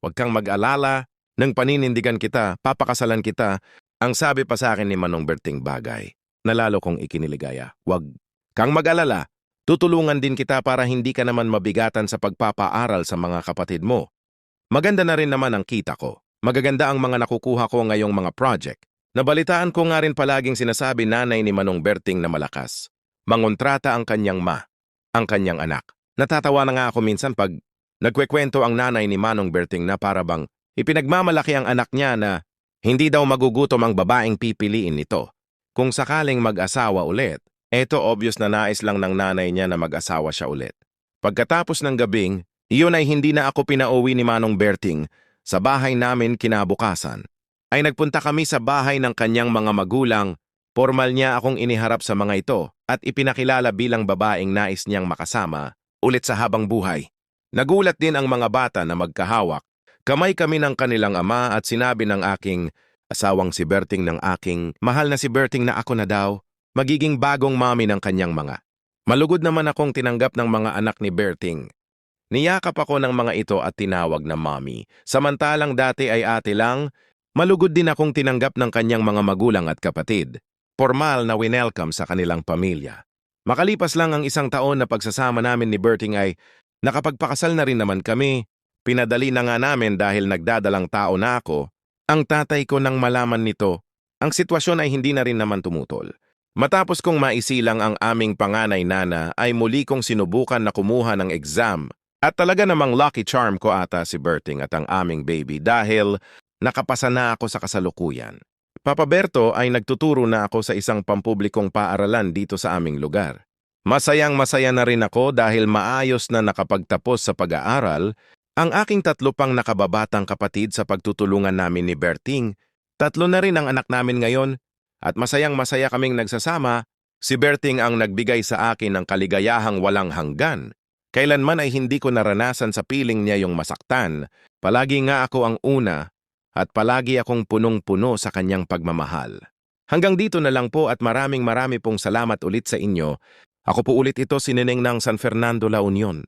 Huwag kang mag-alala, nang paninindigan kita, papakasalan kita, ang sabi pa sa akin ni Manong Berting bagay, na lalo kong ikiniligaya. Huwag kang mag-alala, tutulungan din kita para hindi ka naman mabigatan sa pagpapaaral sa mga kapatid mo. Maganda na rin naman ang kita ko. Magaganda ang mga nakukuha ko ngayong mga project. Nabalitaan ko nga rin palaging sinasabi nanay ni Manong Berting na malakas. Mangontrata ang kanyang ang kanyang anak. Natatawa na nga ako minsan pag nagkwekwento ang nanay ni Manong Berting na para bang ipinagmamalaki ang anak niya na hindi daw magugutom ang babaeng pipiliin nito. Kung sakaling mag-asawa ulit, eto obvious na nais lang ng nanay niya na mag-asawa siya ulit. Pagkatapos ng gabing, iyon ay hindi na ako pinauwi ni Manong Berting sa bahay namin kinabukasan. Ay nagpunta kami sa bahay ng kanyang mga magulang, formal niya akong iniharap sa mga ito at ipinakilala bilang babaeng nais niyang makasama ulit sa habang buhay. Nagulat din ang mga bata na magkahawak. Kamay kami ng kanilang ama at sinabi ng aking asawang si Berting ng aking mahal na si Berting na ako na daw magiging bagong mami ng kanyang mga. Malugod naman akong tinanggap ng mga anak ni Berting. Niyakap ako ng mga ito at tinawag na mommy. Samantalang dati ay ate lang, malugod din akong tinanggap ng kanyang mga magulang at kapatid. Formal na winelcome sa kanilang pamilya. Makalipas lang ang isang taon na pagsasama namin ni Berting ay nakapagpakasal na rin naman kami. Pinadali na nga namin dahil nagdadalang tao na ako. Ang tatay ko nang malaman nito, ang sitwasyon ay hindi na rin naman tumutol. Matapos kong maisilang ang aming panganay nana ay muli kong sinubukan na kumuha ng exam. At talaga namang lucky charm ko ata si Berting at ang aming baby dahil nakapasa na ako sa kasalukuyan. Papa Berto ay nagtuturo na ako sa isang pampublikong paaralan dito sa aming lugar. Masayang-masaya na rin ako dahil maayos na nakapagtapos sa pag-aaral ang aking 3 pang nakababatang kapatid sa pagtutulungan namin ni Berting. 3 na rin ang anak namin ngayon at masayang-masaya kaming nagsasama. Si Berting ang nagbigay sa akin ng kaligayahang walang hanggan. Kailanman ay hindi ko naranasan sa piling niya yung masaktan. Palagi nga ako ang una at palagi akong punong-puno sa kanyang pagmamahal. Hanggang dito na lang po at marami pong salamat ulit sa inyo. Ako po ulit ito si Neneng ng San Fernando, La Union.